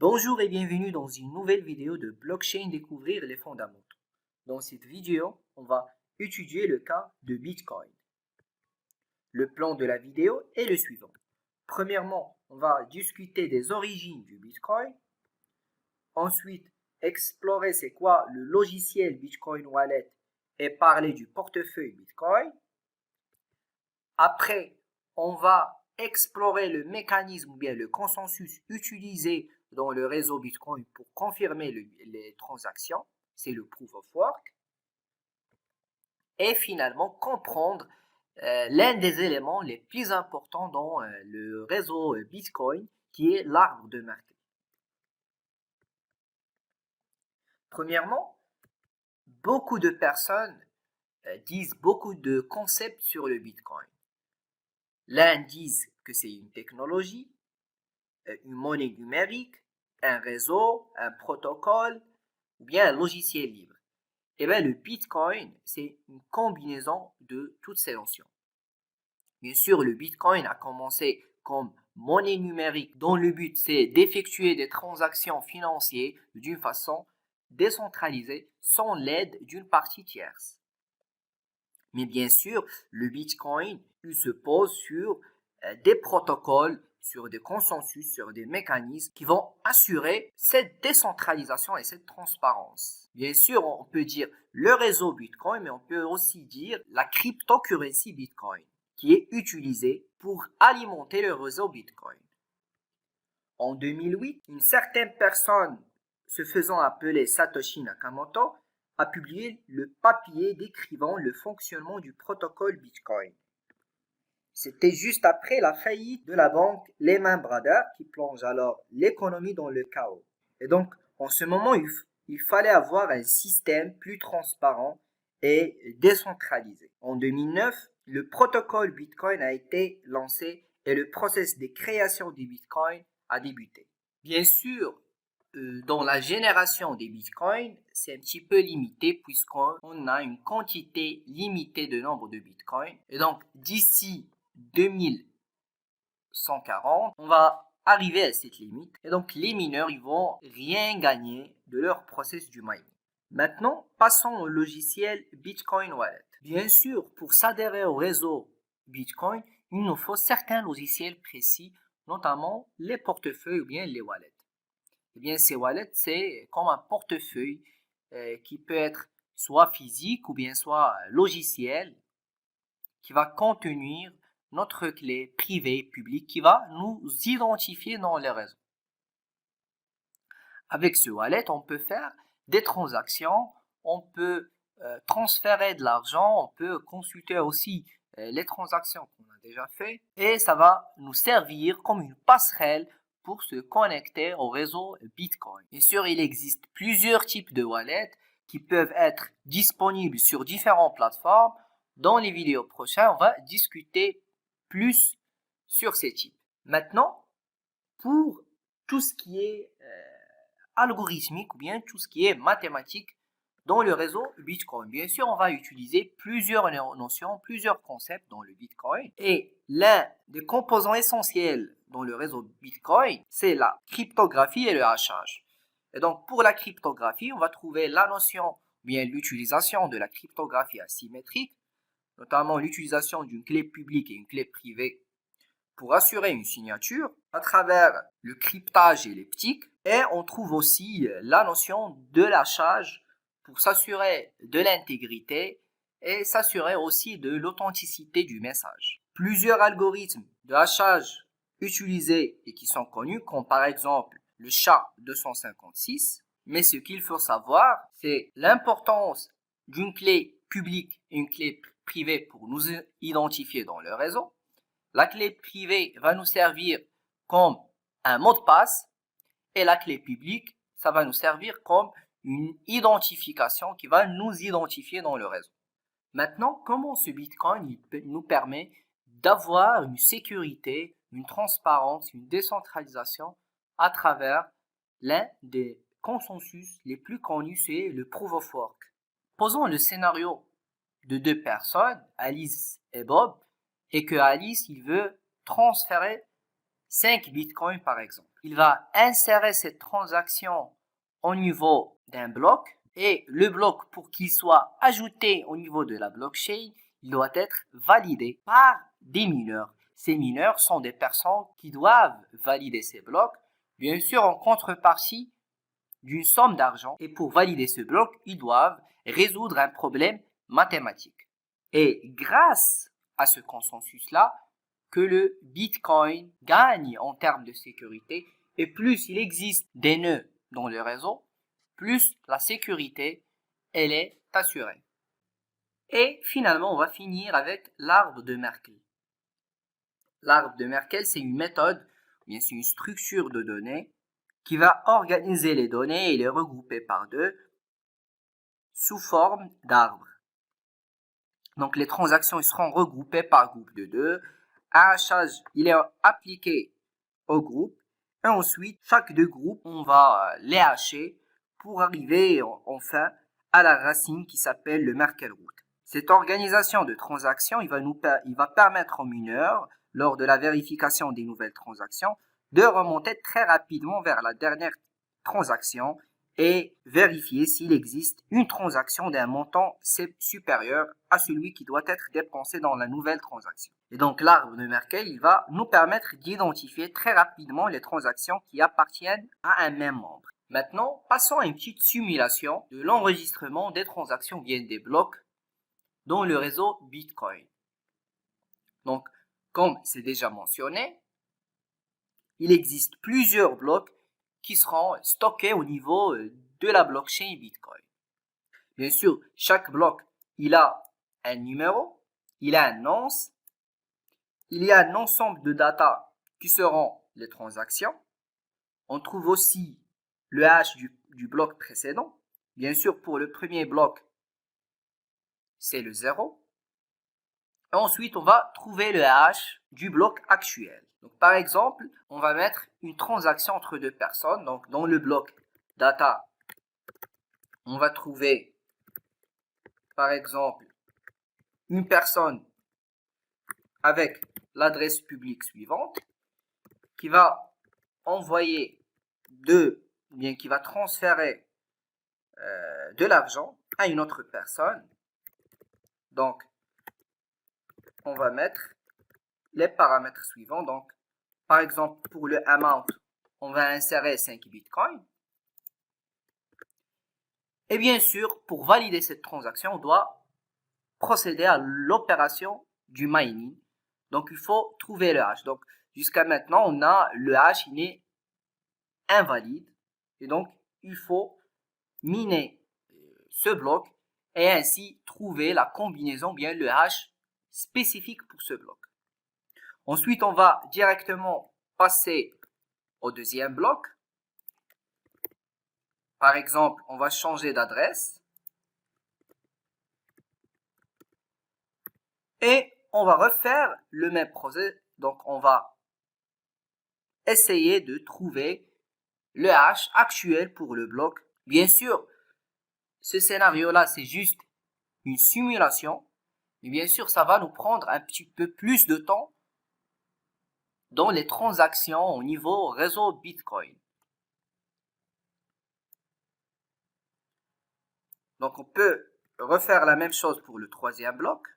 Bonjour et bienvenue dans une nouvelle vidéo de Blockchain Découvrir les fondamentaux. Dans cette vidéo, on va étudier le cas de Bitcoin. Le plan de la vidéo est le suivant. Premièrement, on va discuter des origines du Bitcoin. Ensuite, explorer c'est quoi le logiciel Bitcoin Wallet et parler du portefeuille Bitcoin. Après, on va explorer le mécanisme ou bien le consensus utilisé dans le réseau Bitcoin pour confirmer les transactions, c'est le Proof of Work. Et finalement, comprendre l'un des éléments les plus importants dans le réseau Bitcoin, qui est l'arbre de Merkle. Premièrement, beaucoup de personnes disent beaucoup de concepts sur le Bitcoin. L'un disent que c'est une technologie, une monnaie numérique, un réseau, un protocole ou bien un logiciel libre. Et bien le Bitcoin, c'est une combinaison de toutes ces notions. Bien sûr, le Bitcoin a commencé comme monnaie numérique dont le but c'est d'effectuer des transactions financières d'une façon décentralisée sans l'aide d'une partie tierce. Mais bien sûr, le Bitcoin il se pose sur des protocoles, sur des consensus, sur des mécanismes qui vont assurer cette décentralisation et cette transparence. Bien sûr, on peut dire le réseau Bitcoin, mais on peut aussi dire la cryptocurrency Bitcoin, qui est utilisée pour alimenter le réseau Bitcoin. En 2008, une certaine personne se faisant appeler Satoshi Nakamoto a publié le papier décrivant le fonctionnement du protocole Bitcoin. C'était juste après la faillite de la banque Lehman Brothers qui plonge alors l'économie dans le chaos. Et donc, en ce moment, il fallait avoir un système plus transparent et décentralisé. En 2009, le protocole Bitcoin a été lancé et le processus de création du Bitcoin a débuté. Bien sûr, dans la génération des bitcoins, c'est un petit peu limité puisqu'on a une quantité limitée de nombre de bitcoins. Et donc, d'ici 2140, on va arriver à cette limite. Et donc, les mineurs, ils vont rien gagner de leur processus du mining. Maintenant, passons au logiciel Bitcoin Wallet. Bien sûr, pour s'adhérer au réseau Bitcoin, il nous faut certains logiciels précis, notamment les portefeuilles ou bien les wallets. Eh bien, ces wallets, c'est comme un portefeuille qui peut être soit physique ou bien soit logiciel qui va contenir notre clé privée et publique qui va nous identifier dans les réseaux. Avec ce wallet, on peut faire des transactions, on peut transférer de l'argent, on peut consulter aussi les transactions qu'on a déjà faites et ça va nous servir comme une passerelle pour se connecter au réseau Bitcoin. Bien sûr, il existe plusieurs types de wallets qui peuvent être disponibles sur différentes plateformes. Dans les vidéos prochaines, on va discuter plus sur ces types. Maintenant, pour tout ce qui est algorithmique ou bien tout ce qui est mathématique dans le réseau Bitcoin. Bien sûr, on va utiliser plusieurs notions, plusieurs concepts dans le Bitcoin. Et l'un des composants essentiels dans le réseau Bitcoin, c'est la cryptographie et le hachage. Et donc, pour la cryptographie, on va trouver la notion, bien l'utilisation de la cryptographie asymétrique, notamment l'utilisation d'une clé publique et une clé privée pour assurer une signature à travers le cryptage elliptique. Et on trouve aussi la notion de l'hachage pour s'assurer de l'intégrité et s'assurer aussi de l'authenticité du message. Plusieurs algorithmes de hachage utilisés et qui sont connus, comme par exemple le SHA-256. Mais ce qu'il faut savoir, c'est l'importance d'une clé publique et une clé privée pour nous identifier dans le réseau. La clé privée va nous servir comme un mot de passe et la clé publique, ça va nous servir comme une identification qui va nous identifier dans le réseau. Maintenant, comment ce Bitcoin nous permet d'avoir une sécurité, une transparence, une décentralisation à travers l'un des consensus les plus connus, c'est le Proof of Work. Posons le scénario de deux personnes, Alice et Bob, et que Alice il veut transférer 5 bitcoins par exemple. il va insérer cette transaction au niveau d'un bloc et le bloc, pour qu'il soit ajouté au niveau de la blockchain, il doit être validé par des mineurs. Ces mineurs sont des personnes qui doivent valider ces blocs, bien sûr en contrepartie d'une somme d'argent. Et pour valider ce bloc, ils doivent résoudre un problème mathématique. Et grâce à ce consensus-là, que le Bitcoin gagne en termes de sécurité. Et plus il existe des nœuds dans le réseau, plus la sécurité, elle est assurée. Et finalement, on va finir avec l'arbre de Merkle. L'arbre de Merkle, c'est une méthode, bien c'est une structure de données qui va organiser les données et les regrouper par deux sous forme d'arbres. Donc les transactions seront regroupées par groupe de deux. Un hachage, il est appliqué au groupe. Et ensuite, chaque deux groupes, on va les hacher pour arriver enfin à la racine qui s'appelle le Merkle root. Cette organisation de transactions, il va permettre aux mineurs, lors de la vérification des nouvelles transactions, de remonter très rapidement vers la dernière transaction et vérifier s'il existe une transaction d'un montant supérieur à celui qui doit être dépensé dans la nouvelle transaction. Et donc l'arbre de Merkle, il va nous permettre d'identifier très rapidement les transactions qui appartiennent à un même membre. Maintenant, passons à une petite simulation de l'enregistrement des transactions bien des blocs dans le réseau Bitcoin. Donc, comme c'est déjà mentionné, il existe plusieurs blocs qui seront stockés au niveau de la blockchain Bitcoin. Bien sûr, chaque bloc, il a un numéro, il a un nonce, il y a un ensemble de data qui seront les transactions. On trouve aussi le hash du bloc précédent. Bien sûr, pour le premier bloc, c'est le 0. Et ensuite, on va trouver le hash du bloc actuel. Donc, par exemple, on va mettre une transaction entre deux personnes. Donc, dans le bloc data, on va trouver, par exemple, une personne avec l'adresse publique suivante qui va envoyer qui va transférer de l'argent à une autre personne. Donc, on va mettre les paramètres suivants. Donc, par exemple, pour le amount, on va insérer 5 bitcoins. Et bien sûr, pour valider cette transaction, on doit procéder à l'opération du mining. Donc, il faut trouver le hash. Donc, jusqu'à maintenant, on a le hash, il est invalide. Et donc, il faut miner ce bloc et ainsi trouver la combinaison, bien le hash spécifique pour ce bloc. Ensuite, on va directement passer au deuxième bloc. Par exemple, on va changer d'adresse. Et on va refaire le même procès. Donc, on va essayer de trouver le hash actuel pour le bloc. Bien sûr, ce scénario-là, c'est juste une simulation. Mais bien sûr, ça va nous prendre un petit peu plus de temps dans les transactions au niveau réseau Bitcoin. Donc, on peut refaire la même chose pour le troisième bloc.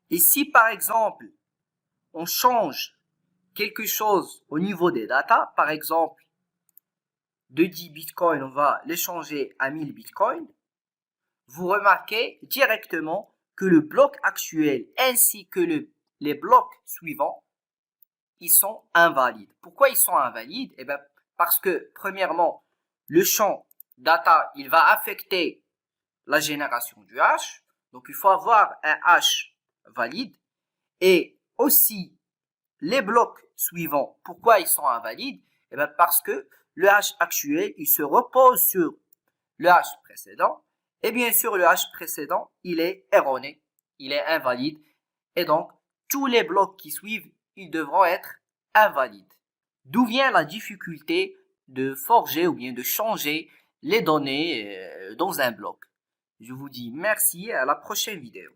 Et si, par exemple, on change quelque chose au niveau des datas, par exemple, de 10 bitcoins, on va les changer à 1000 bitcoins, vous remarquez directement que le bloc actuel ainsi que les blocs suivants, ils sont invalides. Pourquoi ils sont invalides? Eh bien, parce que, premièrement, le champ data, il va affecter la génération du hash. Donc, il faut avoir un hash valide. Et aussi, les blocs suivants, pourquoi ils sont invalides? Eh bien, parce que le hash actuel, il se repose sur le hash précédent. Et bien sûr, le hash précédent, il est erroné, il est invalide. Et donc, tous les blocs qui suivent, ils devront être invalides. D'où vient la difficulté de forger ou bien de changer les données dans un bloc? Je vous dis merci et à la prochaine vidéo.